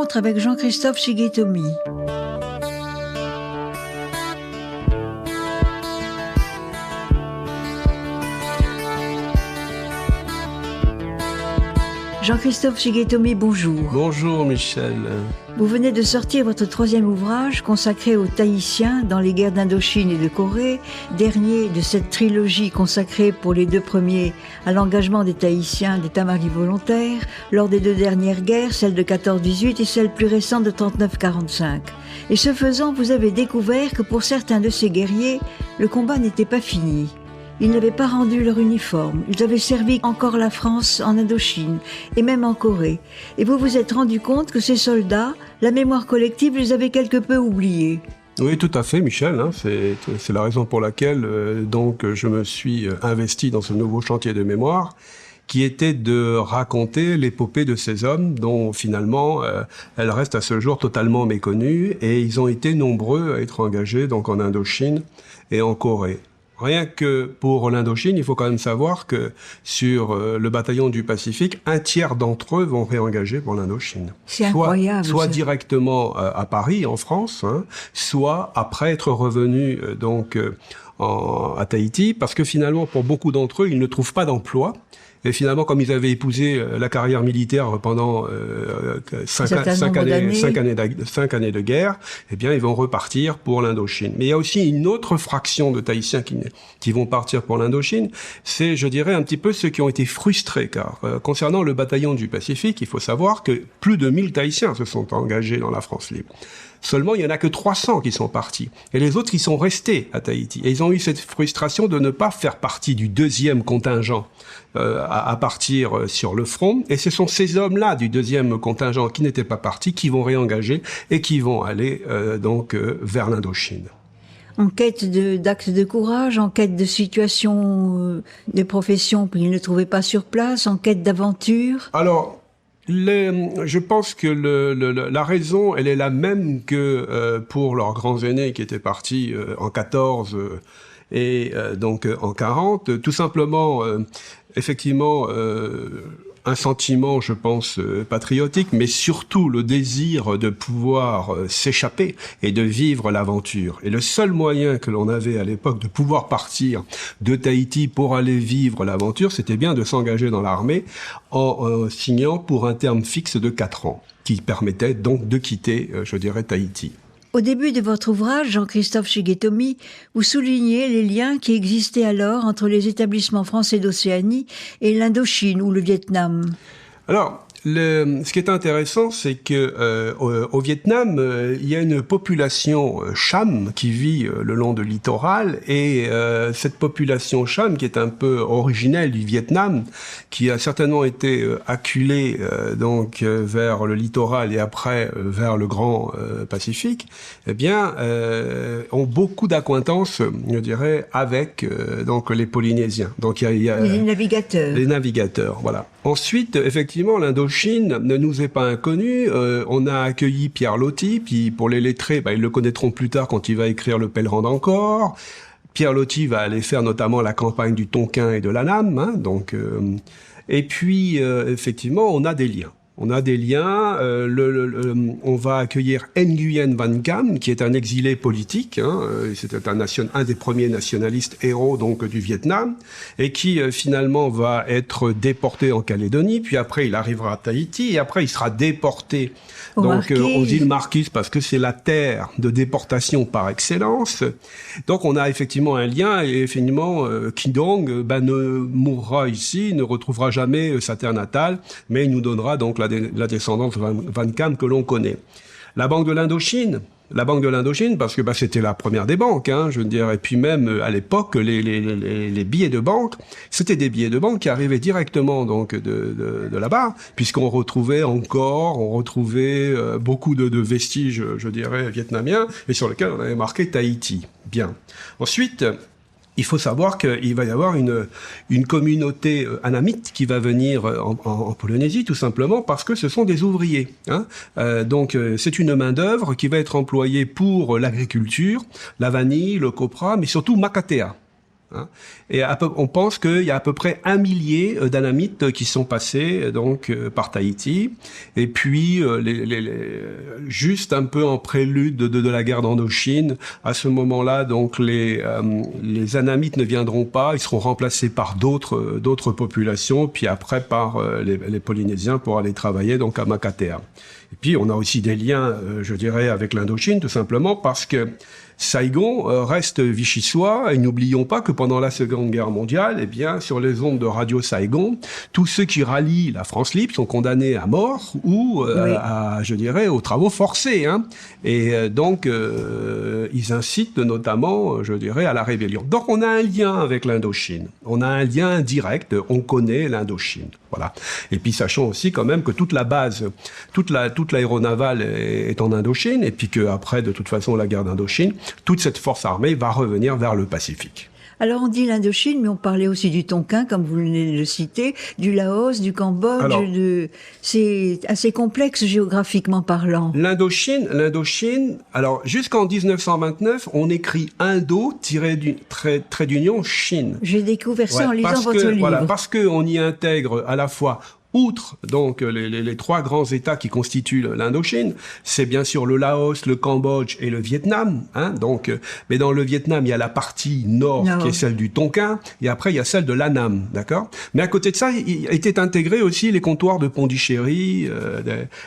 rencontre avec Jean-Christophe Shigetomi. Jean-Christophe Shigetomi, bonjour. Bonjour Michel. Vous venez de sortir votre 3e ouvrage consacré aux Tahitiens dans les guerres d'Indochine et de Corée, dernier de cette trilogie consacrée pour les 2 premiers à l'engagement des Tahitiens des Tamari volontaires lors des 2 dernières guerres, celle de 14-18 et celle plus récente de 39-45. Et ce faisant, vous avez découvert que pour certains de ces guerriers, le combat n'était pas fini. Ils n'avaient pas rendu leur uniforme. Ils avaient servi encore la France en Indochine et même en Corée. Et vous vous êtes rendu compte que ces soldats, la mémoire collective les avait quelque peu oubliés. Oui, tout à fait, Michel. C'est la raison pour laquelle donc je me suis investi dans ce nouveau chantier de mémoire, qui était de raconter l'épopée de ces hommes dont finalement elle reste à ce jour totalement méconnue, et ils ont été nombreux à être engagés donc en Indochine et en Corée. Rien que pour l'Indochine, il faut quand même savoir que sur le bataillon du Pacifique, 1/3 d'entre eux vont réengager pour l'Indochine. C'est incroyable. Soit directement à Paris, en France, soit après être revenus à Tahiti, parce que finalement, pour beaucoup d'entre eux, ils ne trouvent pas d'emploi. Et finalement, comme ils avaient épousé la carrière militaire pendant 5 années de guerre, eh bien, ils vont repartir pour l'Indochine. Mais il y a aussi une autre fraction de Tahitiens qui vont partir pour l'Indochine. C'est, je dirais, un petit peu ceux qui ont été frustrés, car concernant le bataillon du Pacifique, il faut savoir que plus de 1000 Tahitiens se sont engagés dans la France libre. Seulement, il n'y en a que 300 qui sont partis. Et les autres, ils sont restés à Tahiti. Et ils ont eu cette frustration de ne pas faire partie du 2e contingent à partir sur le front. Et ce sont ces hommes-là du 2e contingent qui n'étaient pas partis qui vont réengager et qui vont aller vers l'Indochine. En quête d'actes de courage, en quête de situations, de professions qu'ils ne trouvaient pas sur place, en quête d'aventure. Alors, je pense que la raison, elle est la même que pour leurs grands aînés qui étaient partis en 14 et donc en 40. Tout simplement, effectivement, un sentiment, je pense, patriotique, mais surtout le désir de pouvoir s'échapper et de vivre l'aventure. Et le seul moyen que l'on avait à l'époque de pouvoir partir de Tahiti pour aller vivre l'aventure, c'était bien de s'engager dans l'armée en signant pour un terme fixe de 4 ans, qui permettait donc de quitter, je dirais, Tahiti. Au début de votre ouvrage, Jean-Christophe Shigetomi, vous soulignez les liens qui existaient alors entre les établissements français d'Océanie et l'Indochine ou le Vietnam. Alors, ce qui est intéressant, c'est que au Vietnam, il y a une population Cham qui vit le long du littoral, et cette population Cham, qui est un peu originelle du Vietnam, qui a certainement été acculée vers le littoral et après vers le Grand Pacifique, eh bien, ont beaucoup d'acquaintances, je dirais, avec les Polynésiens. Donc il y a les navigateurs. Les navigateurs, voilà. Ensuite, effectivement, l'Indochine ne nous est pas inconnue. On a accueilli Pierre Loti, puis pour les lettrés, ils le connaîtront plus tard quand il va écrire Le Pèlerin d'Angkor. Pierre Loti va aller faire notamment la campagne du Tonkin et de l'Annam. Et puis, effectivement, on a des liens. On a des liens. On va accueillir Nguyen Van Cam, qui est un exilé politique. C'était un des premiers nationalistes héros du Vietnam, et qui finalement va être déporté en Calédonie. Puis après, il arrivera à Tahiti, et après, il sera déporté aux îles Marquises, parce que c'est la terre de déportation par excellence. Donc, on a effectivement un lien, et finalement, Kidong ne mourra ici, ne retrouvera jamais sa terre natale, mais il nous donnera donc la descendance Van Cam que l'on connaît. La Banque de l'Indochine, parce que c'était la première des banques, je veux dire, et puis même à l'époque, les billets de banque, c'était des billets de banque qui arrivaient directement de là-bas, puisqu'on retrouvait beaucoup de vestiges, je dirais, vietnamiens, et sur lesquels on avait marqué Tahiti. Bien. Ensuite, il faut savoir qu'il va y avoir une communauté annamite qui va venir en Polynésie, tout simplement parce que ce sont des ouvriers. Donc c'est une main-d'œuvre qui va être employée pour l'agriculture, la vanille, le copra, mais surtout Makatea. Hein. Et on pense qu'il y a à peu près 1 millier d'anamites qui sont passés donc par Tahiti. Et puis juste un peu en prélude de la guerre d'Indochine, à ce moment-là, donc les anamites ne viendront pas, ils seront remplacés par d'autres populations, puis après par les Polynésiens pour aller travailler donc à Makatea. Et puis on a aussi des liens, je dirais, avec l'Indochine, tout simplement parce que Saigon reste vichysois, et n'oublions pas que pendant la Seconde Guerre mondiale, eh bien, sur les ondes de Radio Saigon, tous ceux qui rallient la France libre sont condamnés à mort ou je dirais, aux travaux forcés. Hein. Et donc, ils incitent notamment, je dirais, à la rébellion. Donc, on a un lien avec l'Indochine. On a un lien direct, on connaît l'Indochine. Voilà. Et puis, sachons aussi quand même que toute la base, toute l'aéronavale est en Indochine, et puis qu'après, de toute façon, la guerre d'Indochine, toute cette force armée va revenir vers le Pacifique. Alors on dit l'Indochine, mais on parlait aussi du Tonkin, comme vous venez de le citer, du Laos, du Cambodge. C'est assez complexe géographiquement parlant. L'Indochine, alors jusqu'en 1929, on écrit Indo trait d'union Chine. J'ai découvert ça en lisant votre livre. Voilà, parce qu'on y intègre à la fois outre donc les 3 grands États qui constituent l'Indochine, c'est bien sûr le Laos, le Cambodge et le Vietnam. Hein, donc, mais dans le Vietnam, il y a la partie nord qui est celle du Tonkin, et après il y a celle de l'Annam, d'accord. Mais à côté de ça, il était intégré aussi les comptoirs de Pondichéry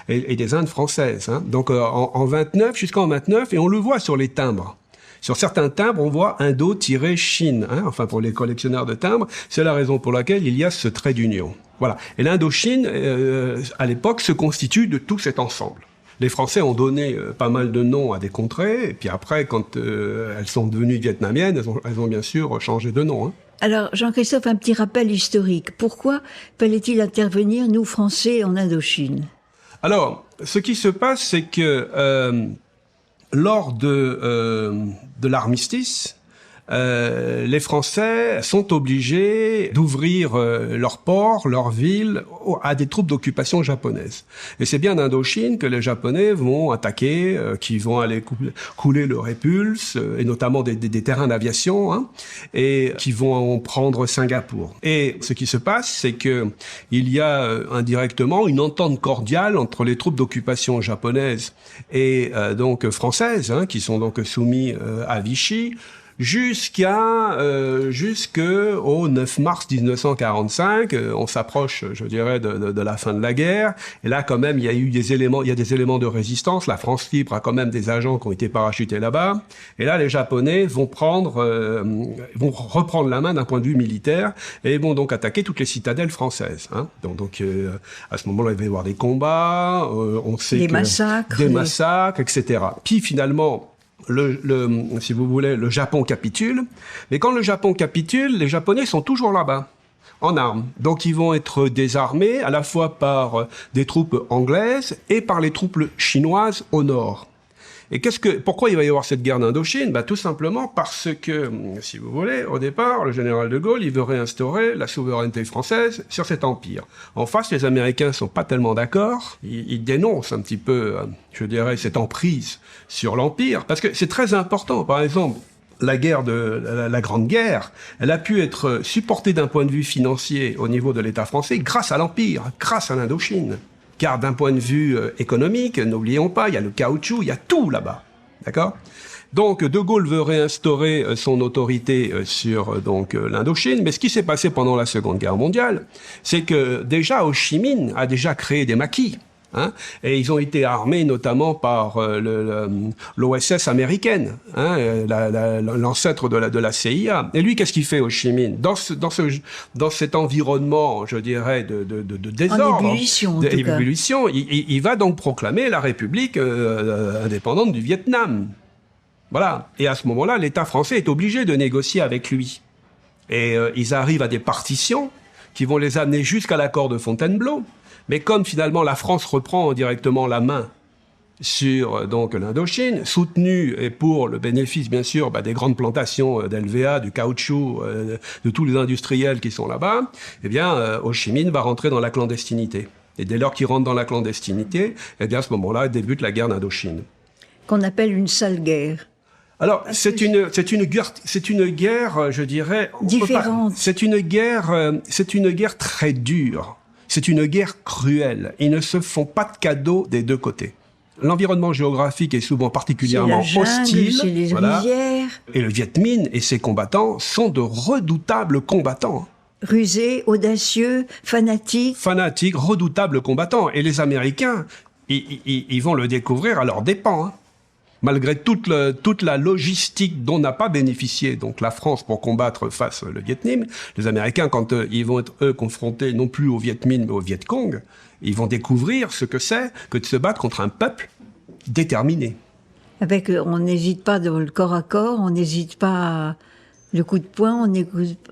et des Indes françaises. Hein. Donc en 29 jusqu'en 29, et on le voit sur les timbres. Sur certains timbres, on voit Indo-Chine. Hein, enfin, pour les collectionneurs de timbres, c'est la raison pour laquelle il y a ce trait d'union. Voilà. Et l'Indochine, à l'époque, se constitue de tout cet ensemble. Les Français ont donné pas mal de noms à des contrées, et puis après, quand elles sont devenues vietnamiennes, elles ont bien sûr changé de nom. Hein. Alors, Jean-Christophe, un petit rappel historique. Pourquoi fallait-il intervenir, nous, Français, en Indochine? Alors, ce qui se passe, c'est que lors de l'armistice, les Français sont obligés d'ouvrir leurs ports, leurs villes à des troupes d'occupation japonaises. Et c'est bien d'Indochine que les Japonais vont attaquer, qui vont aller couler le Répulse, et notamment des terrains d'aviation, hein, et qui vont prendre Singapour. Et ce qui se passe, c'est que il y a indirectement une entente cordiale entre les troupes d'occupation japonaises et donc françaises, hein, qui sont donc soumis à Vichy, jusqu'au 9 mars 1945, on s'approche, je dirais, de la fin de la guerre. Et là, quand même, il y a des éléments de résistance. La France libre a quand même des agents qui ont été parachutés là-bas. Et là, les Japonais vont reprendre la main d'un point de vue militaire et vont donc attaquer toutes les citadelles françaises. Hein. Donc, à ce moment-là, il va y avoir des combats, on sait des massacres, etc. Puis finalement, si vous voulez, le Japon capitule. Mais quand le Japon capitule, les Japonais sont toujours là-bas, en armes. Donc ils vont être désarmés à la fois par des troupes anglaises et par les troupes chinoises au nord. Et pourquoi il va y avoir cette guerre d'Indochine? Tout simplement parce que, si vous voulez, au départ, le général de Gaulle, il veut réinstaurer la souveraineté française sur cet empire. En face, les Américains sont pas tellement d'accord. Ils dénoncent un petit peu, je dirais, cette emprise sur l'empire, parce que c'est très important. Par exemple, la Grande Guerre, elle a pu être supportée d'un point de vue financier au niveau de l'État français grâce à l'empire, grâce à l'Indochine. Car d'un point de vue économique, n'oublions pas, il y a le caoutchouc, il y a tout là-bas. D'accord ? Donc, De Gaulle veut réinstaurer son autorité sur l'Indochine, mais ce qui s'est passé pendant la Seconde Guerre mondiale, c'est que déjà Ho Chi Minh a déjà créé des maquis. Hein, et ils ont été armés notamment par l'OSS américaine, hein, l'ancêtre de la CIA. Et lui, qu'est-ce qu'il fait, Ho Chi Minh, dans cet environnement, je dirais, de désordre, d'ébullition, il va donc proclamer la République indépendante du Vietnam. Voilà. Et à ce moment-là, l'État français est obligé de négocier avec lui. Et ils arrivent à des partitions qui vont les amener jusqu'à l'accord de Fontainebleau. Mais comme finalement la France reprend directement la main sur l'Indochine, soutenue et pour le bénéfice bien sûr des grandes plantations d'LVA, du caoutchouc, de tous les industriels qui sont là-bas, eh bien Ho Chi Minh va rentrer dans la clandestinité. Et dès lors qu'il rentre dans la clandestinité, eh bien à ce moment-là débute la guerre d'Indochine. Qu'on appelle une sale guerre. Alors, c'est une guerre, je dirais... Différente. C'est une guerre très dure. C'est une guerre cruelle. Ils ne se font pas de cadeaux des deux côtés. L'environnement géographique est souvent particulièrement hostile. C'est les rizières. Et le Viet Minh et ses combattants sont de redoutables combattants. Rusés, audacieux, fanatiques. Fanatiques, redoutables combattants. Et les Américains, ils vont le découvrir à leurs dépens. Hein. Malgré toute la logistique dont n'a pas bénéficié donc la France pour combattre face le Viet Minh, les Américains, quand ils vont être, eux, confrontés non plus au Viet Minh, mais au Viet Cong, ils vont découvrir ce que c'est que de se battre contre un peuple déterminé. On n'hésite pas dans le corps à corps, on n'hésite pas le coup de poing,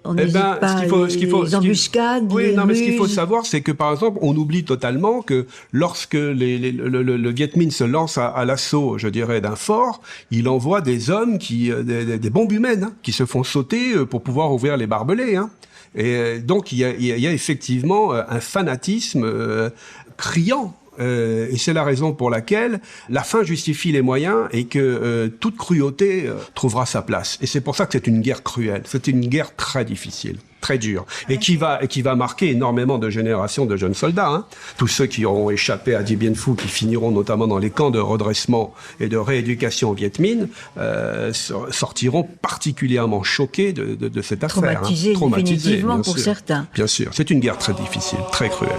on n'hésite pas les embuscades, oui, les non, mais ce qu'il faut ruses. savoir, c'est que par exemple, on oublie totalement que lorsque le Viet Minh se lance à l'assaut, je dirais, d'un fort, il envoie des hommes des bombes humaines, hein, qui se font sauter pour pouvoir ouvrir les barbelés. Hein. Et donc il y a effectivement un fanatisme criant. Et c'est la raison pour laquelle la fin justifie les moyens et que toute cruauté trouvera sa place. Et c'est pour ça que c'est une guerre cruelle. C'est une guerre très difficile, très dure, et qui va marquer énormément de générations de jeunes soldats. Hein. Tous ceux qui auront échappé à Dien Bien Phu, qui finiront notamment dans les camps de redressement et de rééducation au Viet Minh, sortiront particulièrement choqués de cette affaire. Traumatisés définitivement pour sûr. certains. Bien sûr, c'est une guerre très difficile, très cruelle.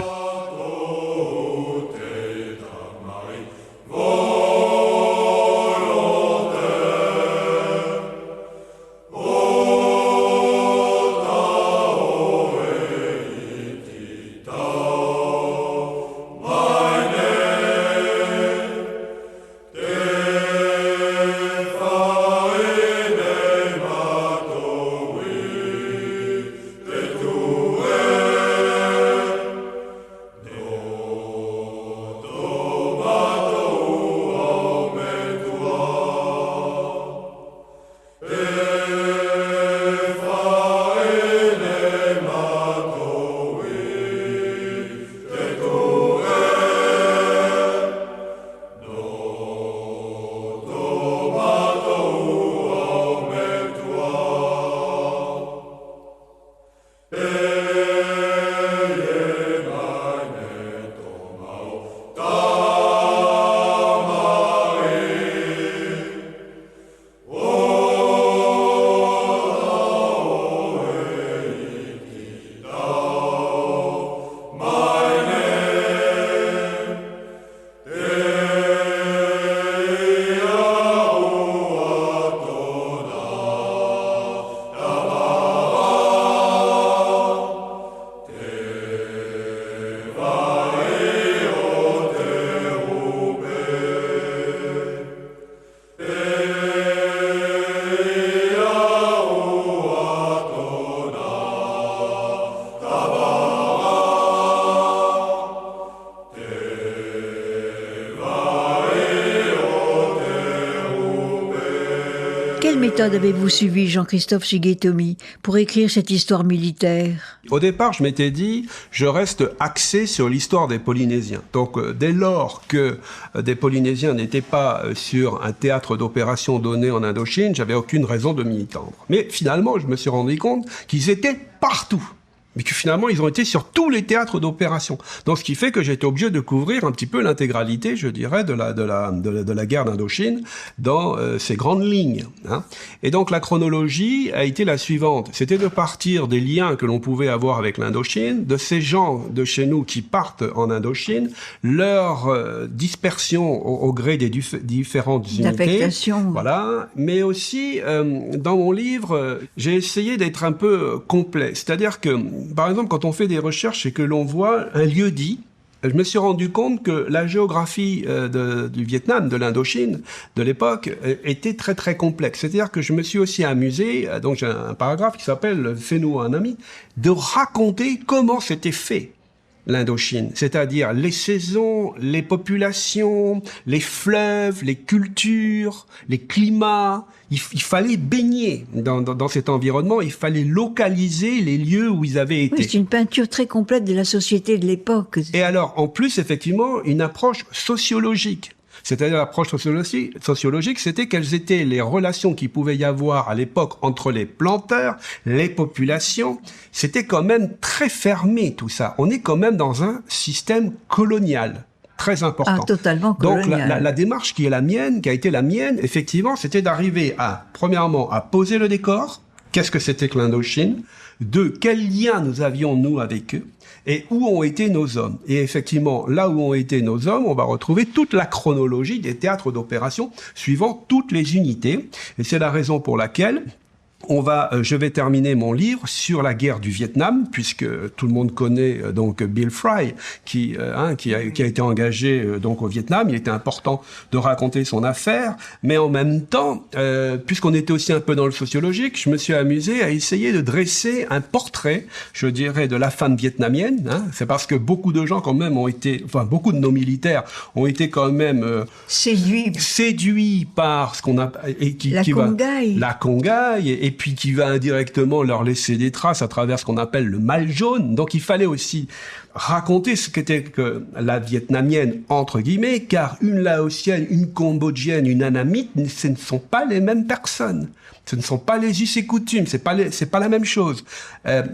Quelle méthode avez-vous suivi, Jean-Christophe Shigetomi, pour écrire cette histoire militaire? Au départ, je m'étais dit, je reste axé sur l'histoire des Polynésiens. Donc, dès lors que des Polynésiens n'étaient pas sur un théâtre d'opération donné en Indochine, j'avais aucune raison de m'y tendre. Mais finalement, je me suis rendu compte qu'ils étaient partout. Mais que finalement, ils ont été sur tous les théâtres d'opération. Donc, ce qui fait que j'ai été obligé de couvrir un petit peu l'intégralité, je dirais, de la guerre d'Indochine dans ses grandes lignes. Hein. Et donc, la chronologie a été la suivante. C'était de partir des liens que l'on pouvait avoir avec l'Indochine, de ces gens de chez nous qui partent en Indochine, leur dispersion au gré des différentes unités. L'affectation. Voilà. Mais aussi, dans mon livre, j'ai essayé d'être un peu complet. C'est-à-dire que par exemple, quand on fait des recherches et que l'on voit un lieu-dit, je me suis rendu compte que la géographie du Vietnam, de l'Indochine, de l'époque, était très très complexe. C'est-à-dire que je me suis aussi amusé, donc j'ai un paragraphe qui s'appelle « Fais-nous un ami », de raconter comment c'était fait l'Indochine, c'est-à-dire les saisons, les populations, les fleuves, les cultures, les climats. Il fallait baigner dans cet environnement, il fallait localiser les lieux où ils avaient été. Oui, c'est une peinture très complète de la société de l'époque. Et alors, en plus, effectivement, une approche sociologique. C'est-à-dire l'approche sociologique, c'était quelles étaient les relations qu'il pouvait y avoir à l'époque entre les planteurs, les populations. C'était quand même très fermé tout ça. On est quand même dans un système colonial. Très important. Ah, totalement colonial. Donc la démarche qui a été la mienne, effectivement, c'était d'arriver à, premièrement, à poser le décor. Qu'est-ce que c'était que l'Indochine? Deux, quel lien nous avions, nous, avec eux? Et où ont été nos hommes? Et effectivement, là où ont été nos hommes, on va retrouver toute la chronologie des théâtres d'opération suivant toutes les unités. Et c'est la raison pour laquelle je vais terminer mon livre sur la guerre du Vietnam, puisque tout le monde connaît donc Bill Fry, qui a été engagé donc au Vietnam. Il était important de raconter son affaire, mais en même temps, puisqu'on était aussi un peu dans le sociologique, je me suis amusé à essayer de dresser un portrait, je dirais, de la femme vietnamienne. C'est parce que beaucoup de gens quand même beaucoup de nos militaires ont été quand même séduits par ce qu'on a la Congaille et puis qui va indirectement leur laisser des traces à travers ce qu'on appelle le mal jaune. Donc il fallait aussi raconter ce qu'était que la vietnamienne, entre guillemets, car une laotienne, une cambodgienne, une annamite, ce ne sont pas les mêmes personnes. Ce ne sont pas les us et coutumes, c'est pas la même chose.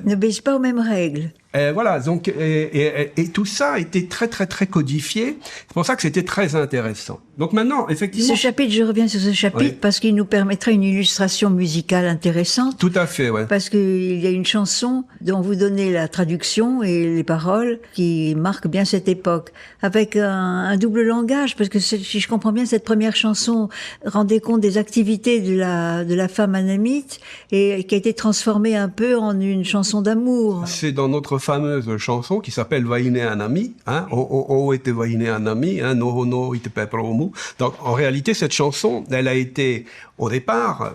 N'obéissent pas aux mêmes règles. Voilà, donc et tout ça a été très très très codifié. C'est pour ça que c'était très intéressant. Donc maintenant, effectivement, je reviens sur ce chapitre parce qu'il nous permettrait une illustration musicale intéressante. Tout à fait, ouais. Parce qu'il y a une chanson dont vous donnez la traduction et les paroles qui marquent bien cette époque, avec un double langage, parce que si je comprends bien, cette première chanson rendait compte des activités de la femme annamite et qui a été transformée un peu en une chanson d'amour. C'est dans notre fameuse chanson qui s'appelle Vaine Anami, O était Vaine Anami, No no ite pepromu. Donc en réalité cette chanson, elle a été au départ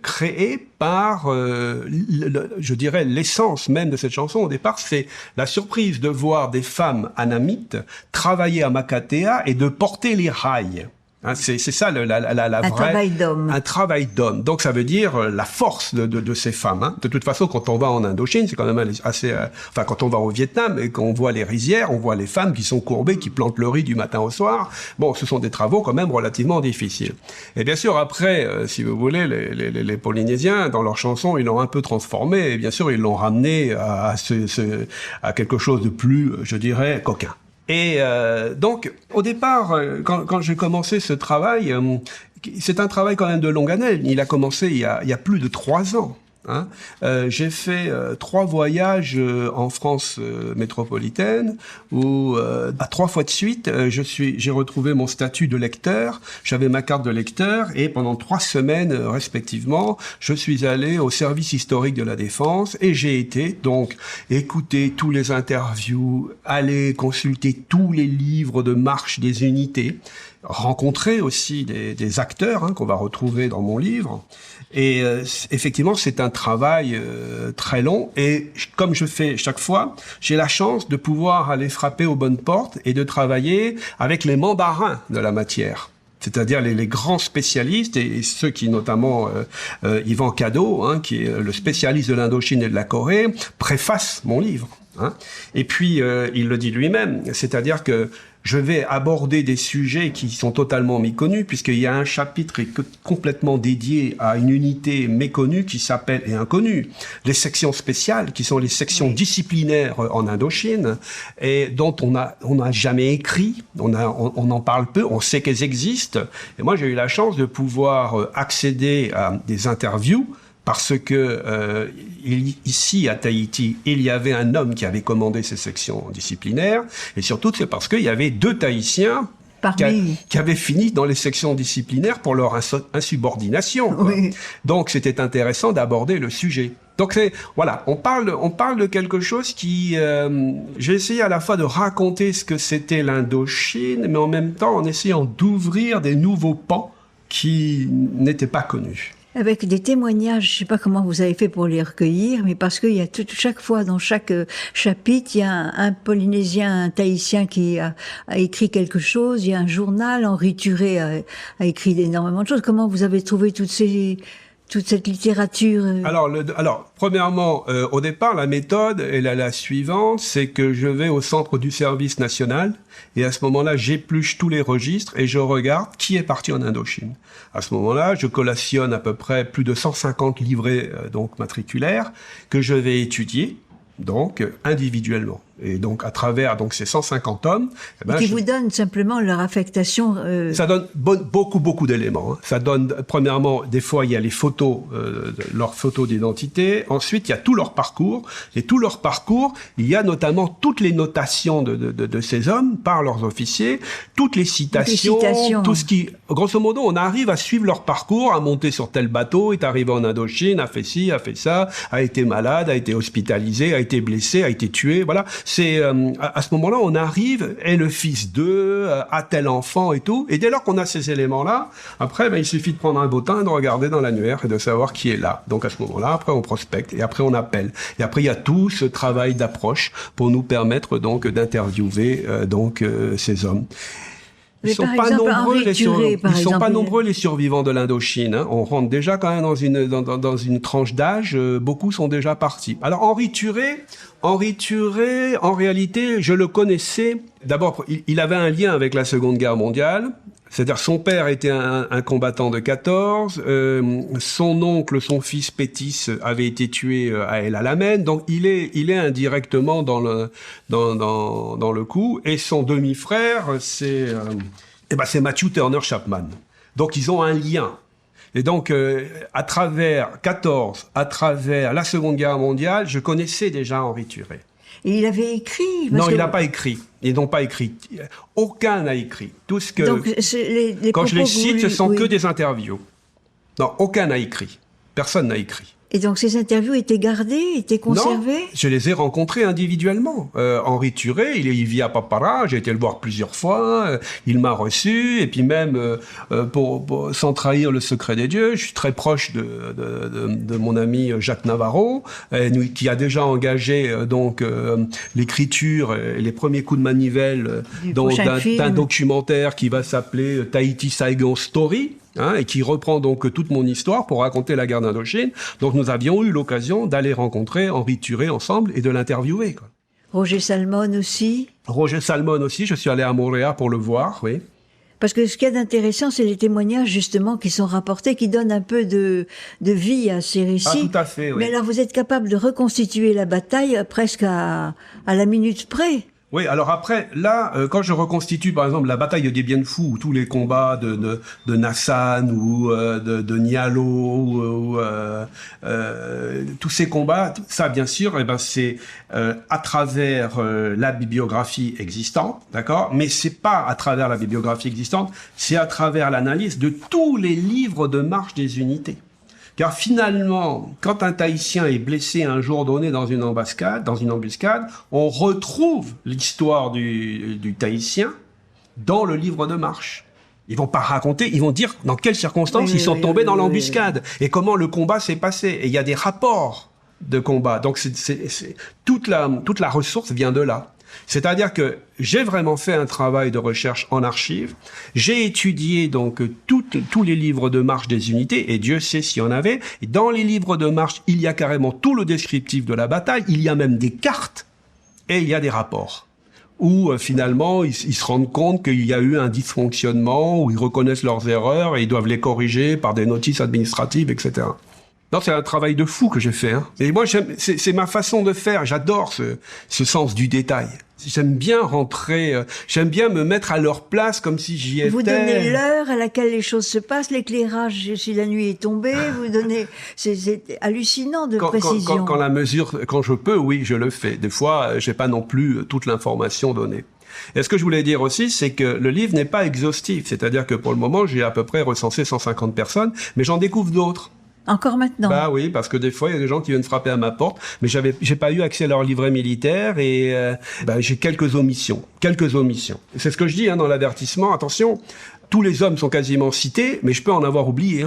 créée par, je dirais, l'essence même de cette chanson. Au départ, c'est la surprise de voir des femmes annamites travailler à Makatea et de porter les rails. C'est ça un travail d'homme. Un travail d'homme. Donc ça veut dire la force de ces femmes. De toute façon, quand on va en Indochine, c'est quand même assez. Quand on va au Vietnam et qu'on voit les rizières, on voit les femmes qui sont courbées, qui plantent le riz du matin au soir. Bon, ce sont des travaux quand même relativement difficiles. Et bien sûr, après, si vous voulez, les Polynésiens, dans leurs chansons, ils l'ont un peu transformé. Et bien sûr, ils l'ont ramené à quelque chose de plus, je dirais, coquin. Et donc, au départ, quand j'ai commencé ce travail, c'est un travail quand même de longue haleine. Il a commencé il y a plus de 3 ans. J'ai fait 3 voyages en France métropolitaine où à 3 fois de suite j'ai retrouvé mon statut de lecteur, j'avais ma carte de lecteur et pendant 3 semaines respectivement je suis allé au service historique de la Défense et j'ai été donc écouter tous les interviews, aller consulter tous les livres de marche des unités, rencontrer aussi des acteurs qu'on va retrouver dans mon livre. Et effectivement, c'est un travail très long. Et comme je fais chaque fois, j'ai la chance de pouvoir aller frapper aux bonnes portes et de travailler avec les mandarins de la matière. C'est-à-dire les grands spécialistes et ceux qui, notamment Yvan Cadeau, qui est le spécialiste de l'Indochine et de la Corée, préface mon livre. Et puis, il le dit lui-même, c'est-à-dire que je vais aborder des sujets qui sont totalement méconnus, puisqu'il y a un chapitre complètement dédié à une unité méconnue qui s'appelle, et inconnue, les sections spéciales, qui sont les sections disciplinaires en Indochine, et dont on n'a jamais écrit, on en parle peu, on sait qu'elles existent. Et moi, j'ai eu la chance de pouvoir accéder à des interviews, parce que ici à Tahiti, il y avait un homme qui avait commandé ces sections disciplinaires, et surtout c'est parce qu'il y avait 2 Tahitiens qui avaient fini dans les sections disciplinaires pour leur insubordination. Oui. Donc c'était intéressant d'aborder le sujet. Donc on parle de quelque chose qui, j'ai essayé à la fois de raconter ce que c'était l'Indochine, mais en même temps en essayant d'ouvrir des nouveaux pans qui n'étaient pas connus. Avec des témoignages, je ne sais pas comment vous avez fait pour les recueillir, mais parce qu'il y a chaque fois, dans chaque chapitre, il y a un Polynésien, un Tahitien qui a écrit quelque chose, il y a un journal, Henri Turé a écrit énormément de choses. Comment vous avez trouvé toutes ces toute cette littérature. Alors, premièrement, au départ, la méthode est la suivante, c'est que je vais au centre du service national et à ce moment-là, j'épluche tous les registres et je regarde qui est parti en Indochine. À ce moment-là, je collationne à peu près plus de 150 livrets donc matriculaires que je vais étudier donc individuellement. Et donc à travers donc ces 150 hommes, qui vous donnent simplement leur affectation. Ça donne beaucoup d'éléments. Hein. Ça donne premièrement, des fois il y a les photos, leurs photos d'identité. Ensuite il y a tout leur parcours. Et tout leur parcours, il y a notamment toutes les notations de ces hommes par leurs officiers, toutes les citations, tout ce qui, grosso modo, on arrive à suivre leur parcours, à monter sur tel bateau, est arrivé en Indochine, a fait ci, a fait ça, a été malade, a été hospitalisé, a été blessé, a été tué. Voilà. C'est à ce moment-là, on arrive, est le fils d'eux, a tel enfant et tout. Et dès lors qu'on a ces éléments-là, après, il suffit de prendre un bottin, de regarder dans l'annuaire et de savoir qui est là. Donc à ce moment-là, après on prospecte et après on appelle. Et après il y a tout ce travail d'approche pour nous permettre donc d'interviewer ces hommes. Ils sont pas nombreux les survivants de l'Indochine. Hein. On rentre déjà quand même dans une tranche d'âge. Beaucoup sont déjà partis. Alors Henri Turé, en réalité, je le connaissais. D'abord, il avait un lien avec la Seconde Guerre mondiale. C'est-à-dire son père était un combattant de 14, son oncle, son fils Pétis avait été tué à El Alamein, donc il est indirectement dans le coup, et son demi-frère c'est Matthew Turner Chapman. Donc ils ont un lien. Et donc à travers la Seconde Guerre mondiale, je connaissais déjà Henri Turé. Et il avait écrit Non, il n'a pas écrit. Ils n'ont pas écrit. Aucun n'a écrit. Tout ce que donc, quand je les cite, ce sont que des interviews. Non, aucun n'a écrit. Personne n'a écrit. Et donc ces interviews étaient gardées, étaient conservées? Non, je les ai rencontrés individuellement. Henri Turé, il vit à Papara, j'ai été le voir plusieurs fois, il m'a reçu, et puis même, sans trahir le secret des dieux, je suis très proche de mon ami Jacques Navarro, qui a déjà engagé l'écriture et les premiers coups de manivelle d'un documentaire qui va s'appeler Tahiti Saigon Story. Et qui reprend donc toute mon histoire pour raconter la guerre d'Indochine. Donc nous avions eu l'occasion d'aller rencontrer Henri Turé ensemble et de l'interviewer. Roger Salmon aussi, je suis allé à Montréal pour le voir, oui. Parce que ce qu'il y a d'intéressant, c'est les témoignages justement qui sont rapportés, qui donnent un peu de vie à ces récits. Ah, tout à fait, oui. Mais alors vous êtes capable de reconstituer la bataille presque à la minute près. Oui, alors après, là, quand je reconstitue, par exemple, la bataille de Dien Phu, ou tous les combats de Nassan, ou de Nialo, ou tous ces combats, ça, bien sûr, c'est à travers la bibliographie existante, d'accord? Mais c'est pas à travers la bibliographie existante, c'est à travers l'analyse de tous les livres de marche des unités. Car finalement, quand un Tahitien est blessé un jour donné dans une embuscade, on retrouve l'histoire du Tahitien dans le livre de marche. Ils vont pas raconter, ils vont dire dans quelles circonstances ils sont tombés dans l'embuscade et comment le combat s'est passé. Et il y a des rapports de combat. Donc toute la ressource vient de là. C'est-à-dire que j'ai vraiment fait un travail de recherche en archives. J'ai étudié donc tous les livres de marche des unités, et Dieu sait s'il y en avait. Et dans les livres de marche, il y a carrément tout le descriptif de la bataille. Il y a même des cartes et il y a des rapports où finalement ils se rendent compte qu'il y a eu un dysfonctionnement, où ils reconnaissent leurs erreurs et ils doivent les corriger par des notices administratives, etc. Non, c'est un travail de fou que j'ai fait. Et moi, c'est ma façon de faire. J'adore ce sens du détail. J'aime bien rentrer, j'aime bien me mettre à leur place comme si j'y étais. Vous donnez l'heure à laquelle les choses se passent, l'éclairage si la nuit est tombée, vous donnez, c'est hallucinant de précision. Quand je peux, oui, je le fais. Des fois, j'ai pas non plus toute l'information donnée. Et ce que je voulais dire aussi, c'est que le livre n'est pas exhaustif. C'est-à-dire que pour le moment, j'ai à peu près recensé 150 personnes, mais j'en découvre d'autres. Encore maintenant? Bah oui, parce que des fois, il y a des gens qui viennent frapper à ma porte, mais j'ai pas eu accès à leur livret militaire et j'ai quelques omissions. C'est ce que je dis dans l'avertissement. Attention, tous les hommes sont quasiment cités, mais je peux en avoir oublié.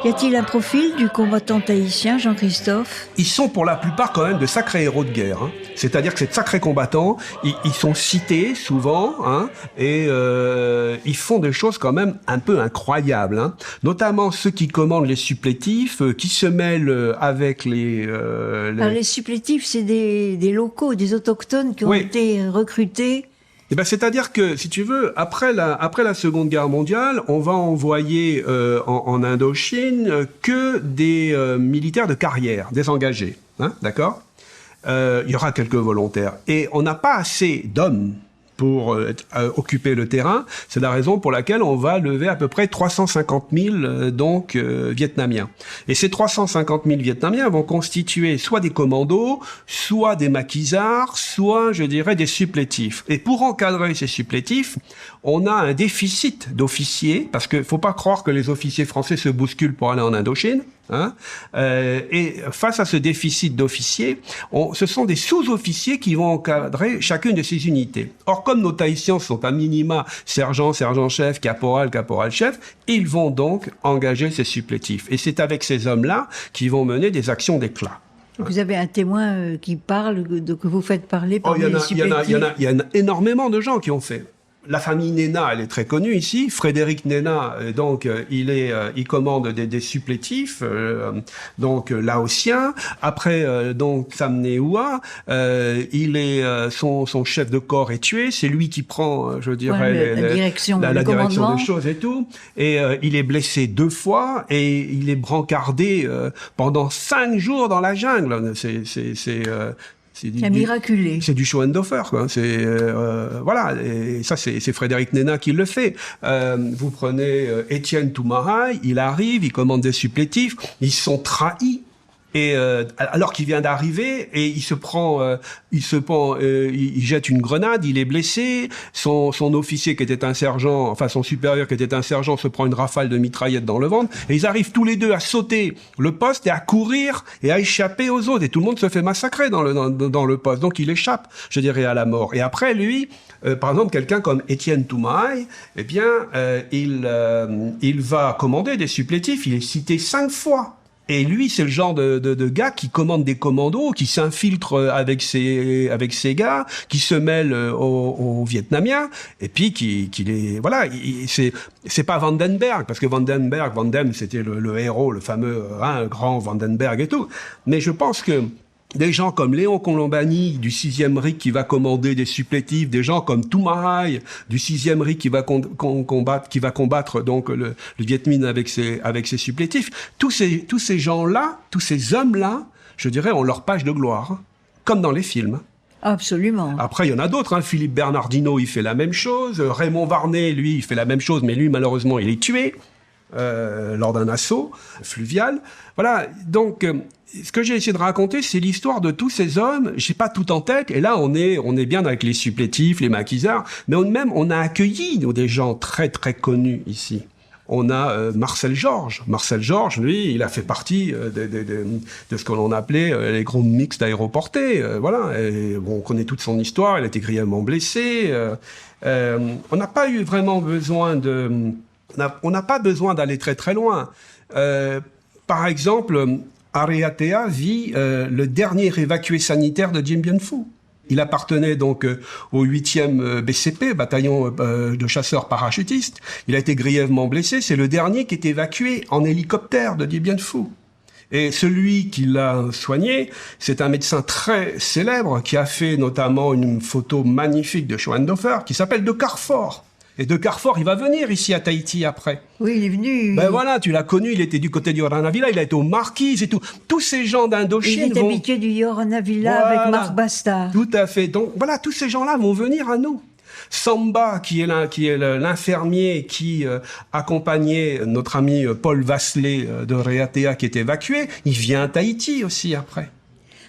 Y a-t-il un profil du combattant tahitien, Jean-Christophe? Ils sont pour la plupart quand même de sacrés héros de guerre. Hein. C'est-à-dire que ces sacrés combattants, ils sont cités souvent, hein, et ils font des choses quand même un peu incroyables. Hein. Notamment ceux qui commandent les supplétifs, qui se mêlent avec les... Alors, les supplétifs, c'est des locaux, des autochtones qui ont été recrutés. Eh ben, c'est-à-dire que, si tu veux, après la Seconde Guerre mondiale, on va envoyer en Indochine que des militaires de carrière, désengagés, hein, d'accord. Il y aura quelques volontaires. Et on n'a pas assez d'hommes pour occuper le terrain. C'est la raison pour laquelle on va lever à peu près 350 000 Vietnamiens. Et ces 350 000 Vietnamiens vont constituer soit des commandos, soit des maquisards, soit, je dirais, des supplétifs. Et pour encadrer ces supplétifs, on a un déficit d'officiers, parce que faut pas croire que les officiers français se bousculent pour aller en Indochine. Hein, et face à ce déficit d'officiers, ce sont des sous-officiers qui vont encadrer chacune de ces unités. Or, comme nos Tahitiens sont à minima sergent, sergent-chef, caporal, caporal-chef, ils vont donc engager ces supplétifs. Et c'est avec ces hommes-là qu'ils vont mener des actions d'éclat. Vous avez un témoin qui parle, que vous faites parler par les supplétifs? Il y en a énormément de gens qui ont fait. La famille Néna, elle est très connue ici. Frédéric Néna, donc, il commande des supplétifs, donc laotiens. Après, donc Sam Neua, son chef de corps est tué. C'est lui qui prend, je dirais, la direction des choses et tout. Et il est blessé 2 fois et il est brancardé pendant 5 jours dans la jungle. C'est miraculé. C'est du Schoenhofer, quoi. C'est voilà. Et ça, c'est Frédéric Néna qui le fait. Vous prenez Étienne Toumahaï, il arrive, il commande des supplétifs, ils sont trahis. Et alors qu'il vient d'arriver, et il jette une grenade, il est blessé. Son officier qui était un sergent, enfin son supérieur qui était un sergent, se prend une rafale de mitraillette dans le ventre. Et ils arrivent tous les deux à sauter le poste et à courir et à échapper aux autres. Et tout le monde se fait massacrer dans le poste. Donc il échappe, je dirais, à la mort. Et après lui, par exemple, quelqu'un comme Étienne Toumahaï, eh bien, il va commander des supplétifs. Il est cité 5 fois. Et lui, c'est le genre de gars qui commande des commandos, qui s'infiltre avec ses gars, qui se mêle aux Vietnamiens, et puis qui les voilà. C'est pas Vandenberg, parce que Vandem, c'était le héros, le fameux grand Vandenberg et tout. Mais je pense que des gens comme Léon Colombani du 6e RIC qui va commander des supplétifs, des gens comme Toumahaï du 6e RIC qui va combattre donc le Viet Minh avec ses supplétifs. Tous ces gens-là, tous ces hommes-là, je dirais, ont leur page de gloire, hein, comme dans les films. Absolument. Après, il y en a d'autres. Hein. Philippe Bernardino, il fait la même chose. Raymond Varnet, lui, il fait la même chose, mais lui, malheureusement, il est tué lors d'un assaut fluvial. Voilà. Donc, ce que j'ai essayé de raconter, c'est l'histoire de tous ces hommes. J'ai pas tout en tête. Et là, on est bien avec les supplétifs, les maquisards. Mais on a accueilli des gens très, très connus ici. On a Marcel Georges. Marcel Georges, lui, il a fait partie de ce qu'on appelait les groupes mixtes aéroportés. Voilà. Et, bon, on connaît toute son histoire. Il a été grièvement blessé. On n'a pas eu vraiment besoin on n'a pas besoin d'aller très très loin. Par exemple, Areatea vit le dernier évacué sanitaire de Dien Bien Phu. Il appartenait donc au 8e BCP, bataillon de chasseurs parachutistes. Il a été grièvement blessé. C'est le dernier qui est évacué en hélicoptère de Dien Bien Phu. Et celui qui l'a soigné, c'est un médecin très célèbre qui a fait notamment une photo magnifique de Schoenhofer qui s'appelle De Carfor. Et De Carfor, il va venir ici à Tahiti après. Oui, il est venu. Ben voilà, tu l'as connu, il était du côté du Yoranavilla, il a été aux Marquises et tout. Tous ces gens d'Indochine il est habitué du Yoranavilla avec Marc Bastard. Tout à fait. Donc voilà, tous ces gens-là vont venir à nous. Samba, qui est l'infirmier qui accompagnait notre ami Paul Vasselet de Reatea qui est évacué, il vient à Tahiti aussi après.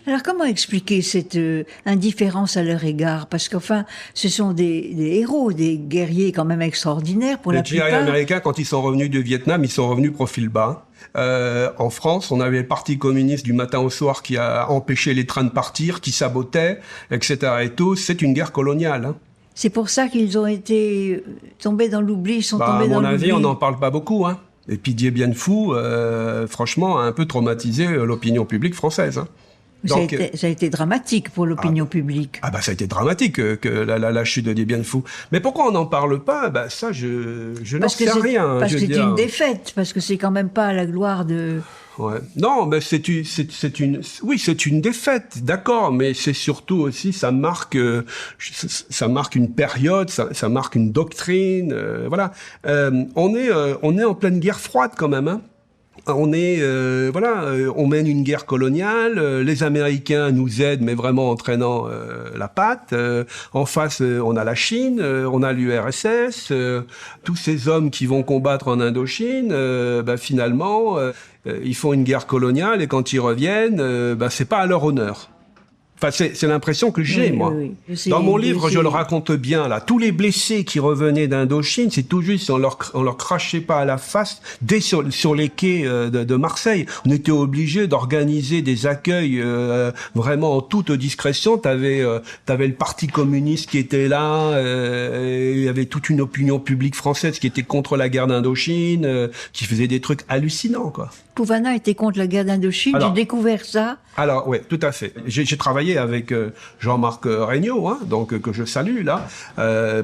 Alors comment expliquer cette indifférence à leur égard? Parce qu'enfin, ce sont des héros, des guerriers quand même extraordinaires pour la plupart. Les guerriers américains, quand ils sont revenus du Vietnam, ils sont revenus profil bas. En France, on avait le Parti communiste du matin au soir qui a empêché les trains de partir, qui sabotait, etc. et tout. C'est une guerre coloniale. Hein. C'est pour ça qu'ils ont été tombés dans l'oubli, ils sont tombés dans l'oubli. À mon avis, on n'en parle pas beaucoup. Hein. Et puis Dien Bien Phu, franchement, a un peu traumatisé l'opinion publique française. Hein. Donc, ça a été dramatique pour l'opinion publique. Ça a été dramatique que la chute de Dien Bien Phu. Mais pourquoi on n'en parle pas? Ça, je n'en sais rien. Parce que c'est une défaite, parce que c'est quand même pas la gloire de... Ouais. Non, mais c'est une défaite, d'accord, mais c'est surtout aussi, ça marque une période, ça marque une doctrine, voilà. On est en pleine guerre froide quand même, hein. On mène une guerre coloniale, les Américains nous aident, mais vraiment en traînant la patte. En face, on a la Chine, on a l'URSS, tous ces hommes qui vont combattre en Indochine, finalement, ils font une guerre coloniale et quand ils reviennent, c'est pas à leur honneur. Enfin, c'est l'impression que j'ai, moi. Oui. Dans mon livre, je le raconte bien, là. Tous les blessés qui revenaient d'Indochine, c'est tout juste, on leur crachait pas à la face, dès sur les quais de Marseille. On était obligés d'organiser des accueils vraiment en toute discrétion. T'avais le Parti communiste qui était là, il y avait toute une opinion publique française qui était contre la guerre d'Indochine, qui faisait des trucs hallucinants, quoi. Puvana était contre la guerre d'Indochine, j'ai découvert ça. Alors, oui, tout à fait. J'ai travaillé avec Jean-Marc Regnault, hein, donc que je salue là,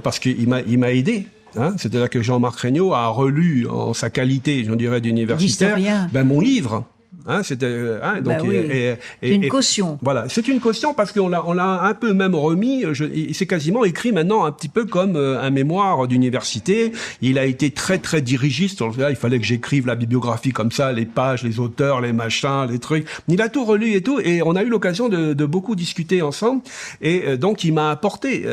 parce qu'il m'a aidé. Hein, c'est-à-dire que Jean-Marc Regnault a relu en sa qualité, je dirais, d'universitaire, mon livre. Hein, c'était, donc, c'est une caution. Voilà, c'est une caution parce qu'on l'a un peu même remis. C'est quasiment écrit maintenant un petit peu comme un mémoire d'université. Il a été très très dirigiste. Il fallait que j'écrive la bibliographie comme ça, les pages, les auteurs, les machins, les trucs. Il a tout relu et tout, et on a eu l'occasion de beaucoup discuter ensemble. Et donc il m'a apporté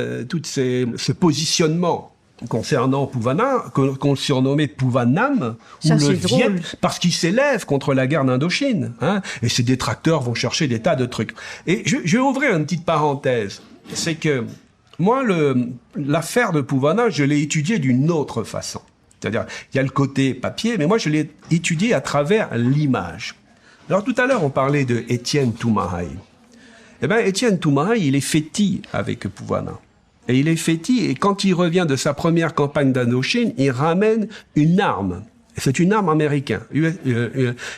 ce positionnement concernant Puvana, qu'on le surnommait Puvanam, ou le Viet, parce qu'il s'élève contre la guerre d'Indochine, hein, et ses détracteurs vont chercher des tas de trucs. Et je vais ouvrir une petite parenthèse, c'est que moi, l'affaire de Puvana, je l'ai étudiée d'une autre façon. C'est-à-dire, il y a le côté papier, mais moi, je l'ai étudié à travers l'image. Alors, tout à l'heure, on parlait de Étienne Toumahaï. Eh bien, Étienne Toumahaï, il est féti avec Puvana. Et il est féti, et quand il revient de sa première campagne d'Indochine, il ramène une arme. C'est une arme américaine.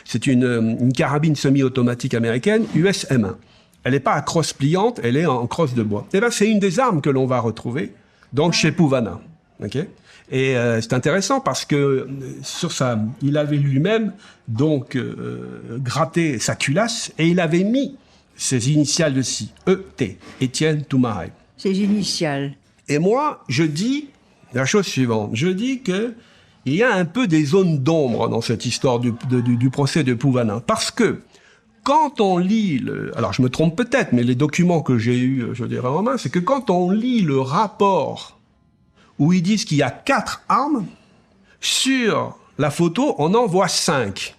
C'est une carabine semi-automatique américaine, US-M1. Elle n'est pas à crosse pliante, elle est en crosse de bois. Et là, c'est une des armes que l'on va retrouver, donc chez Puvana. Okay, et c'est intéressant parce que il avait lui-même donc gratté sa culasse et il avait mis ses initiales dessus, E.T., Étienne Toumahaï. Ses initiales. Et moi, je dis la chose suivante. Je dis que il y a un peu des zones d'ombre dans cette histoire du procès de Puvana. Parce que quand on lit alors je me trompe peut-être, mais les documents que j'ai eus, je dirais en main, c'est que quand on lit le rapport où ils disent qu'il y a 4 armes, sur la photo, on en voit 5.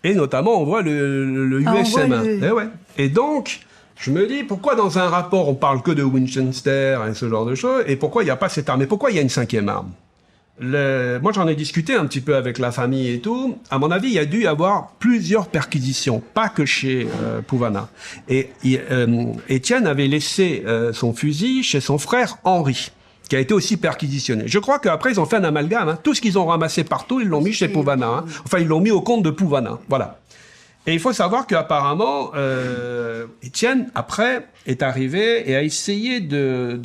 Et notamment, on voit le USM1. Et donc, je me dis, pourquoi dans un rapport, on parle que de Winchester et ce genre de choses, et pourquoi il n'y a pas cette arme? Et pourquoi il y a une 5e arme? Moi, j'en ai discuté un petit peu avec la famille et tout. À mon avis, il y a dû y avoir plusieurs perquisitions, pas que chez Puvana. Et Étienne avait laissé son fusil chez son frère Henri, qui a été aussi perquisitionné. Je crois qu'après, ils ont fait un amalgame. Hein. Tout ce qu'ils ont ramassé partout, ils l'ont mis chez Puvana. Hein. Enfin, ils l'ont mis au compte de Puvana. Voilà. Et il faut savoir qu'apparemment, Étienne, après, est arrivé et a essayé de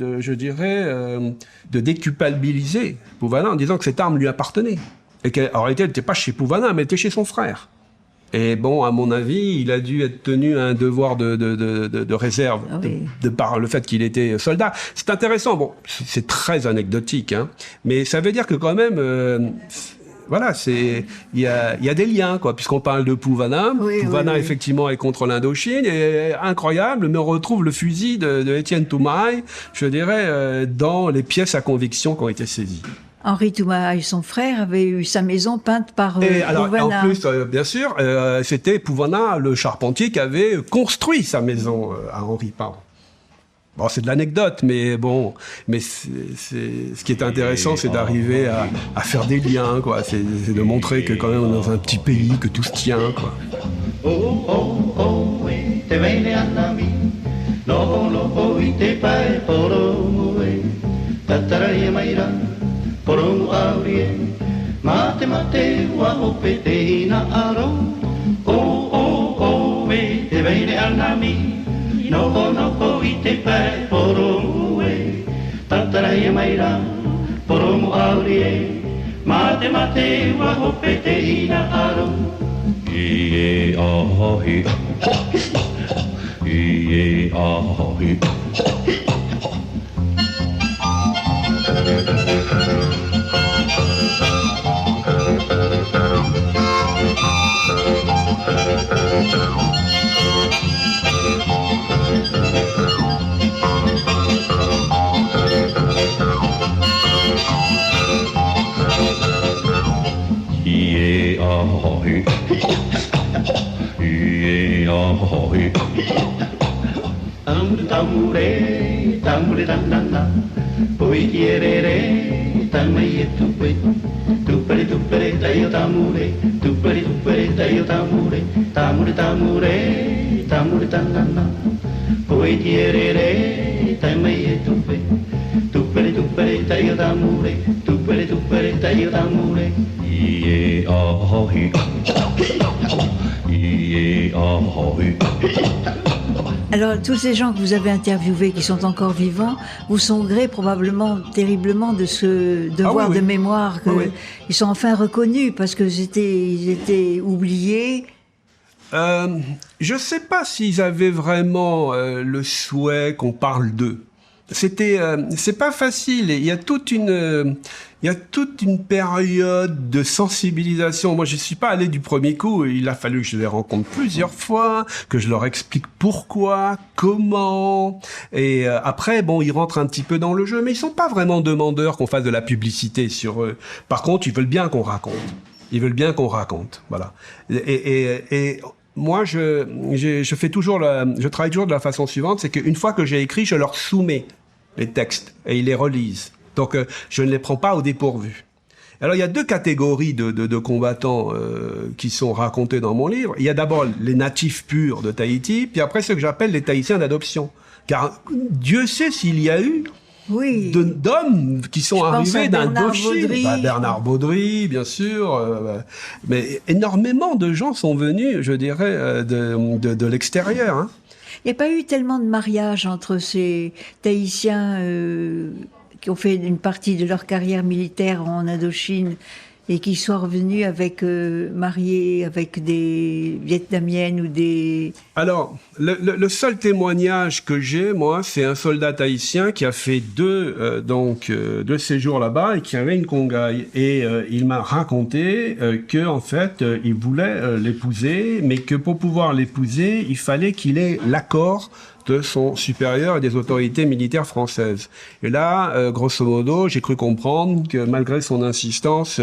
déculpabiliser Puvana en disant que cette arme lui appartenait. Et qu'en réalité, elle n'était pas chez Puvana, mais elle était chez son frère. Et bon, à mon avis, il a dû être tenu à un devoir de réserve, de par le fait qu'il était soldat. C'est intéressant, bon, c'est très anecdotique, hein, mais ça veut dire que quand même... voilà, il y a des liens, quoi, puisqu'on parle de Pouvana. Oui, Pouvana, oui. effectivement, est contre l'Indochine, et incroyable, mais on retrouve le fusil de Étienne Toumaï, je dirais, dans les pièces à conviction qui ont été saisies. Henri Toumaï, son frère, avait eu sa maison peinte par Et alors, Pouvana. en plus, bien sûr, c'était Pouvana, le charpentier, qui avait construit sa maison à Henri Pin. Bon, c'est de l'anecdote, mais bon, mais ce qui est intéressant, c'est d'arriver à faire des liens, quoi. C'est de montrer que quand même on est dans un petit pays, que tout se tient, quoi. Oh, oh, oh, oui, te vene anami. No, no, ite pae poromu, tatarai maira, poromu aurie. Mate, mate, wa opete ina aro. Oh, oh, oh, oui, te vene anami. No, no, ite pae poromu, tatarai maira, poromu aurie. Mate, mate, wa opete ina aro. Iye ahi, iye ahi. Iye ahi. Tamure, tamure, tanana, poi tierere, tamai tupe, tupere, tayo tamure, tupere, tayo tamure, tamure, tanana, poi tierere, tamai tupe, tupere, tayo tamure, tupere, tayo tamure, iye ahi. Alors, tous ces gens que vous avez interviewés, qui sont encore vivants, vous sont gré probablement terriblement de ce devoir oui. de mémoire que ils sont enfin reconnus parce que ils étaient oubliés. Je sais pas s'ils avaient vraiment le souhait qu'on parle d'eux. C'est pas facile. Il y a toute une période de sensibilisation. Moi, je suis pas allé du premier coup. Il a fallu que je les rencontre plusieurs fois, que je leur explique pourquoi, comment. Et après, bon, ils rentrent un petit peu dans le jeu, mais ils sont pas vraiment demandeurs qu'on fasse de la publicité sur eux. Par contre, ils veulent bien qu'on raconte. Voilà. Et moi, je travaille toujours de la façon suivante, c'est qu'une fois que j'ai écrit, je leur soumets les textes et ils les relisent. Donc, je ne les prends pas au dépourvu. Alors, il y a deux catégories de combattants qui sont racontés dans mon livre. Il y a d'abord les natifs purs de Tahiti, puis après ceux que j'appelle les Tahitiens d'adoption. Car Dieu sait s'il y a eu d'hommes qui sont arrivés d'Indochine. Bernard Baudry, bien sûr. Mais énormément de gens sont venus, je dirais, de l'extérieur. Hein. Il n'y a pas eu tellement de mariages entre ces Tahitiens qui ont fait une partie de leur carrière militaire en Indochine et qui sont revenus mariés avec des Vietnamiennes ou des... Alors, le seul témoignage que j'ai, moi, c'est un soldat tahitien qui a fait deux séjours là-bas et qui avait une congaille. Et il m'a raconté que en fait, il voulait l'épouser, mais que pour pouvoir l'épouser, il fallait qu'il ait l'accord de son supérieur et des autorités militaires françaises. Et là, grosso modo, j'ai cru comprendre que malgré son insistance,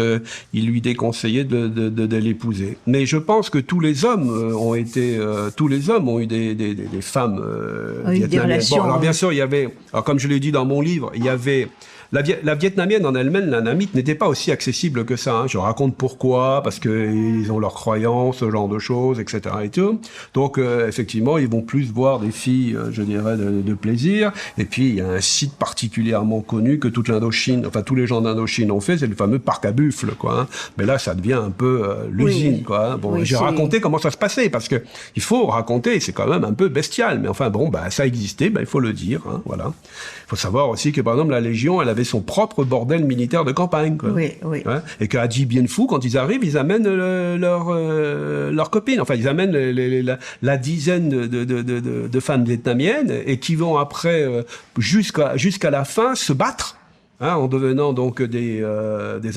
il lui déconseillait de l'épouser. Mais je pense que tous les hommes ont eu des femmes vietnamiennes. Bon, alors bien sûr, il y avait, alors comme je l'ai dit dans mon livre, il y avait la vietnamienne en elle-même, la namite, n'était pas aussi accessible que ça. Hein. Je raconte pourquoi, parce que ils ont leurs croyances, ce genre de choses, etc. et tout. Donc, effectivement, ils vont plus voir des filles, je dirais, de plaisir. Et puis, il y a un site particulièrement connu que toute l'Indochine, enfin tous les gens d'Indochine ont fait, c'est le fameux parc à buffles, quoi. Hein. Mais là, ça devient un peu l'usine, quoi. Hein. Bon, j'ai raconté comment ça se passait, parce que il faut raconter, c'est quand même un peu bestial. Mais enfin, bon, bah, ça existait, bah, il faut le dire. Hein, voilà. Il faut savoir aussi que, par exemple, la Légion, elle avait son propre bordel militaire de campagne, quoi. Oui. Ouais. Et qu'à Dji Bien Phu, quand ils arrivent, ils amènent leurs copines. Enfin, ils amènent la dizaine de femmes vietnamiennes et qui vont après, jusqu'à la fin, se battre en devenant donc des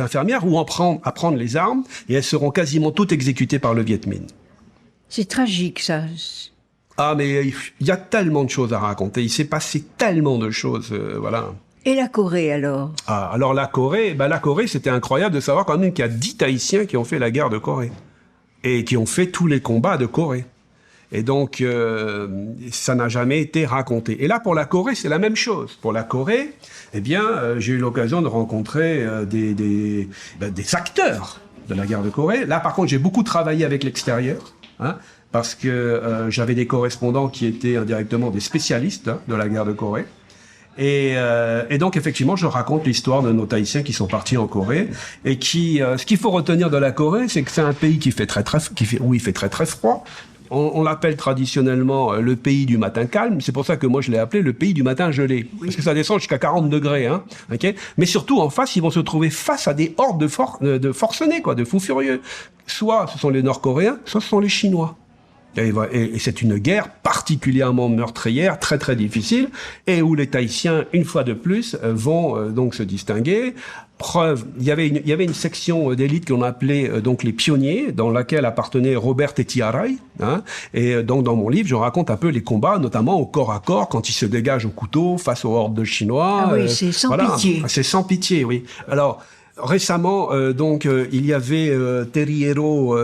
infirmières ou apprendre les armes, et elles seront quasiment toutes exécutées par le Viet Minh. C'est tragique, ça. Ah, mais il y a tellement de choses à raconter. Il s'est passé tellement de choses, voilà. Et la Corée, alors? Ah, alors la Corée, c'était incroyable de savoir quand même qu'il y a 10 Tahitiens qui ont fait la guerre de Corée. Et qui ont fait tous les combats de Corée. Et donc, ça n'a jamais été raconté. Et là, pour la Corée, c'est la même chose. Pour la Corée, eh bien, j'ai eu l'occasion de rencontrer des acteurs de la guerre de Corée. Là, par contre, j'ai beaucoup travaillé avec l'extérieur, parce que j'avais des correspondants qui étaient indirectement des spécialistes de la guerre de Corée. Et donc effectivement, je raconte l'histoire de nos Tahitiens qui sont partis en Corée et qui, ce qu'il faut retenir de la Corée, c'est que c'est un pays qui fait où il fait très très froid. On l'appelle traditionnellement le pays du matin calme. C'est pour ça que moi je l'ai appelé le pays du matin gelé, parce que ça descend jusqu'à 40 degrés, ok. Mais surtout en face, ils vont se trouver face à des hordes de forcenés, de fous furieux. Soit ce sont les Nord-Coréens, soit ce sont les Chinois. Et c'est une guerre particulièrement meurtrière, très très difficile, et où les Tahitiens, une fois de plus, vont donc se distinguer. Preuve, il y avait une section d'élite qu'on appelait donc les pionniers, dans laquelle appartenaient Robert et Tiarai. Et donc dans mon livre, je raconte un peu les combats, notamment au corps à corps, quand ils se dégagent au couteau face aux hordes de Chinois. Ah oui, c'est sans pitié. C'est sans pitié, oui. Alors, récemment, il y avait Teriero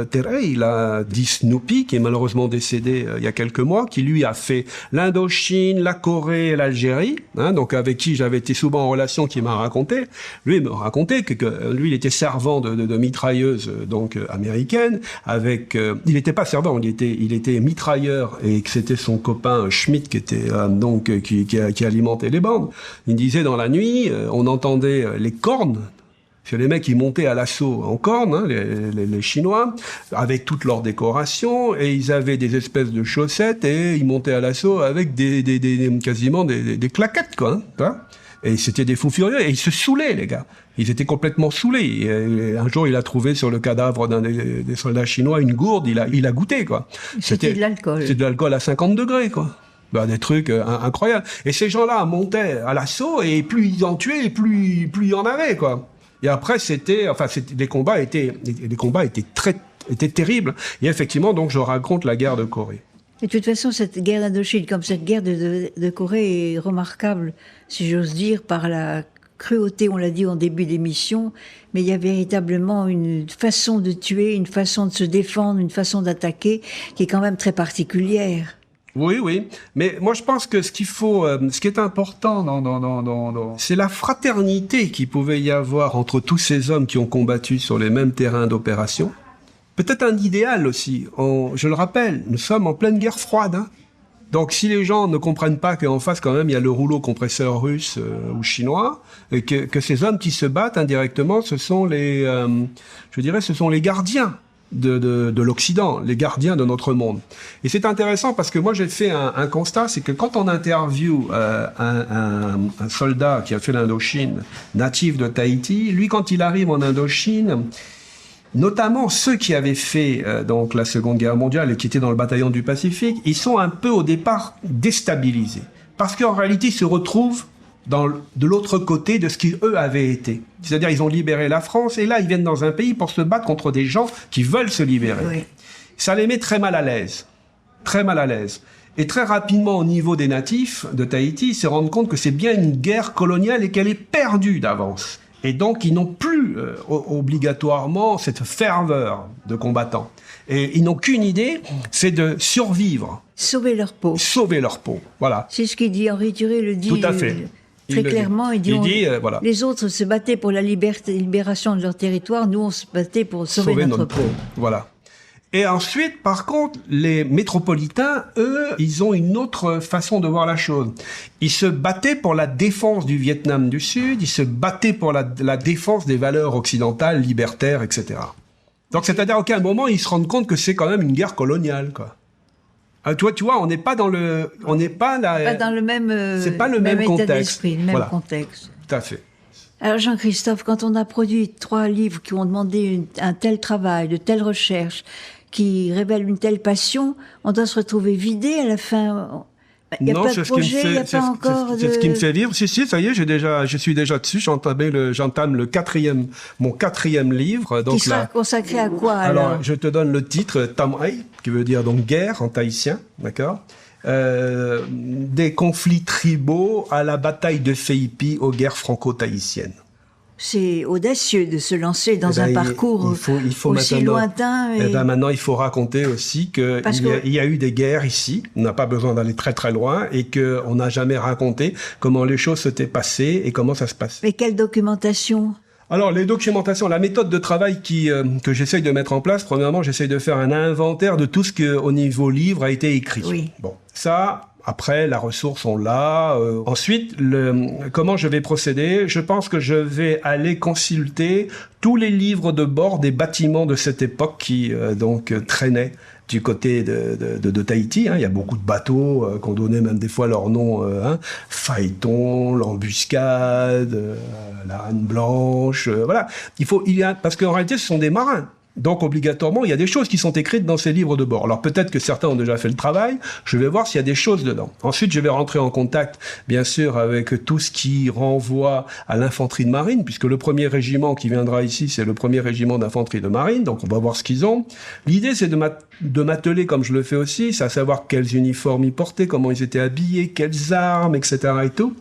Terei, là, dit Snoopy, qui est malheureusement décédé il y a quelques mois, qui lui a fait l'Indochine, la Corée et l'Algérie, donc avec qui j'avais été souvent en relation, qui m'a raconté. Lui, il me racontait que lui, il était servant de mitrailleuse donc américaine. Avec, il n'était pas servant, il était mitrailleur, et que c'était son copain Schmidt qui était qui alimentait les bandes. Il disait dans la nuit, on entendait les cornes. C'est les mecs qui montaient à l'assaut en corne, les Chinois, avec toutes leurs décorations, et ils avaient des espèces de chaussettes, et ils montaient à l'assaut avec quasiment des claquettes, Et c'était des fous furieux, et ils se saoulaient, les gars. Ils étaient complètement saoulés. Et un jour, il a trouvé sur le cadavre d'un des soldats chinois une gourde, il a goûté, C'était de l'alcool. C'était de l'alcool à 50 degrés, des trucs incroyables. Et ces gens-là montaient à l'assaut, et plus ils en tuaient, et plus il y en avait, Et après, les combats étaient terribles. Et effectivement, donc, je raconte la guerre de Corée. Et de toute façon, cette guerre d'Indochine, comme cette guerre de Corée, est remarquable, si j'ose dire, par la cruauté, on l'a dit en début d'émission, mais il y a véritablement une façon de tuer, une façon de se défendre, une façon d'attaquer, qui est quand même très particulière. Oui. Mais moi, je pense que ce qui est important c'est la fraternité qu'il pouvait y avoir entre tous ces hommes qui ont combattu sur les mêmes terrains d'opération. Peut-être un idéal aussi. Je le rappelle, nous sommes en pleine guerre froide, Donc, si les gens ne comprennent pas qu'en face, quand même, il y a le rouleau compresseur russe ou chinois, et que ces hommes qui se battent indirectement, ce sont les gardiens de l'Occident, les gardiens de notre monde. Et c'est intéressant parce que moi j'ai fait un constat, c'est que quand on interviewe un soldat qui a fait l'Indochine, natif de Tahiti, lui quand il arrive en Indochine, notamment ceux qui avaient fait donc la Seconde Guerre mondiale et qui étaient dans le bataillon du Pacifique, ils sont un peu au départ déstabilisés parce qu'en réalité ils se retrouvent de l'autre côté de ce qu'eux avaient été. C'est-à-dire, ils ont libéré la France, et là, ils viennent dans un pays pour se battre contre des gens qui veulent se libérer. Oui. Ça les met très mal à l'aise. Très mal à l'aise. Et très rapidement, au niveau des natifs de Tahiti, ils se rendent compte que c'est bien une guerre coloniale et qu'elle est perdue d'avance. Et donc, ils n'ont plus obligatoirement cette ferveur de combattants. Et ils n'ont qu'une idée, c'est de survivre. Sauver leur peau. Sauver leur peau, voilà. C'est ce qu'il dit, Henri Thuré le dit. Tout à fait. Très clairement, il dit voilà. Les autres se battaient pour la libération de leur territoire, nous on se battait pour sauver notre peau. Voilà. Et ensuite, par contre, les métropolitains, eux, ils ont une autre façon de voir la chose. Ils se battaient pour la défense du Vietnam du Sud, ils se battaient pour la défense des valeurs occidentales, libertaires, etc. Donc, c'est-à-dire qu'à un moment, ils se rendent compte que c'est quand même une guerre coloniale, Tu vois, on n'est pas dans le, pas dans le même, c'est pas le même état contexte. d'esprit, le même contexte. Tout à fait. Alors Jean-Christophe, quand on a produit 3 livres qui ont demandé un tel travail, de telles recherches, qui révèlent une telle passion, on doit se retrouver vidé à la fin. Il n'y a Non, pas de c'est ce qui me projet, il n'y a fait, pas encore c'est ce qui me de... fait vivre. Si, ça y est, je suis déjà dessus. J'entame mon quatrième livre. Donc Qui sera là, consacré à quoi alors? alors, je te donne le titre, Tamai, qui veut dire donc guerre en tahitien, d'accord? Des conflits tribaux à la bataille de Feipi aux guerres franco-tahitiennes. C'est audacieux de se lancer dans Eh ben, un parcours il faut aussi maintenant, lointain. Eh ben, maintenant, il faut raconter aussi qu'il que... y a eu des guerres ici. On n'a pas besoin d'aller très très loin et qu'on n'a jamais raconté comment les choses s'étaient passées et comment ça se passe. Mais quelle documentation? Alors, les documentations, la méthode de travail que j'essaye de mettre en place, premièrement, j'essaye de faire un inventaire de tout ce qui, au niveau livre, a été écrit. Oui. Bon, ça... Après, la ressource, on l'a. Ensuite, comment je vais procéder? Je pense que je vais aller consulter tous les livres de bord des bâtiments de cette époque qui traînaient du côté de Tahiti. Hein. Il y a beaucoup de bateaux qu'on donnait même des fois leur nom. Phaéton, l'Embuscade, la Reine Blanche. Voilà. Parce qu'en réalité, ce sont des marins. Donc, obligatoirement, il y a des choses qui sont écrites dans ces livres de bord. Alors, peut-être que certains ont déjà fait le travail. Je vais voir s'il y a des choses dedans. Ensuite, je vais rentrer en contact, bien sûr, avec tout ce qui renvoie à l'infanterie de marine, puisque le premier régiment qui viendra ici, c'est le premier régiment d'infanterie de marine. Donc, on va voir ce qu'ils ont. L'idée, c'est de m'atteler, comme je le fais aussi, c'est à savoir quels uniformes ils portaient, comment ils étaient habillés, quelles armes, etc. et tout.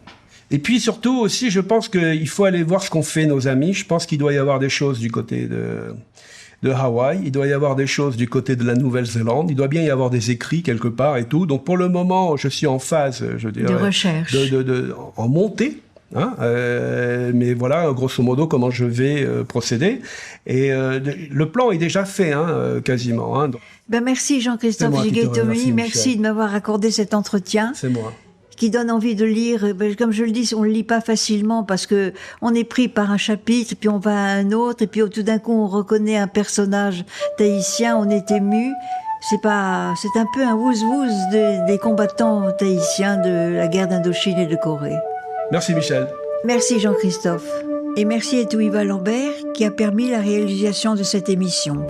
Et puis surtout aussi, je pense qu'il faut aller voir ce qu'ont fait nos amis. Je pense qu'il doit y avoir des choses du côté de Hawaï, il doit y avoir des choses du côté de la Nouvelle-Zélande, il doit bien y avoir des écrits quelque part et tout. Donc pour le moment, je suis en phase, je dirais, de recherche, en montée. Hein, mais voilà, grosso modo, comment je vais procéder. Et le plan est déjà fait, quasiment. Hein, donc. Ben merci Jean-Christophe Giguet-Tommy, merci de m'avoir accordé cet entretien. C'est moi. Qui donne envie de lire. Comme je le dis, on le lit pas facilement parce que on est pris par un chapitre, puis on va à un autre, et puis tout d'un coup on reconnaît un personnage tahitien, on est ému. C'est un peu un wouz-wouz des combattants tahitiens de la guerre d'Indochine et de Corée. Merci Michel. Merci Jean-Christophe. Et merci à Touiva Lambert qui a permis la réalisation de cette émission.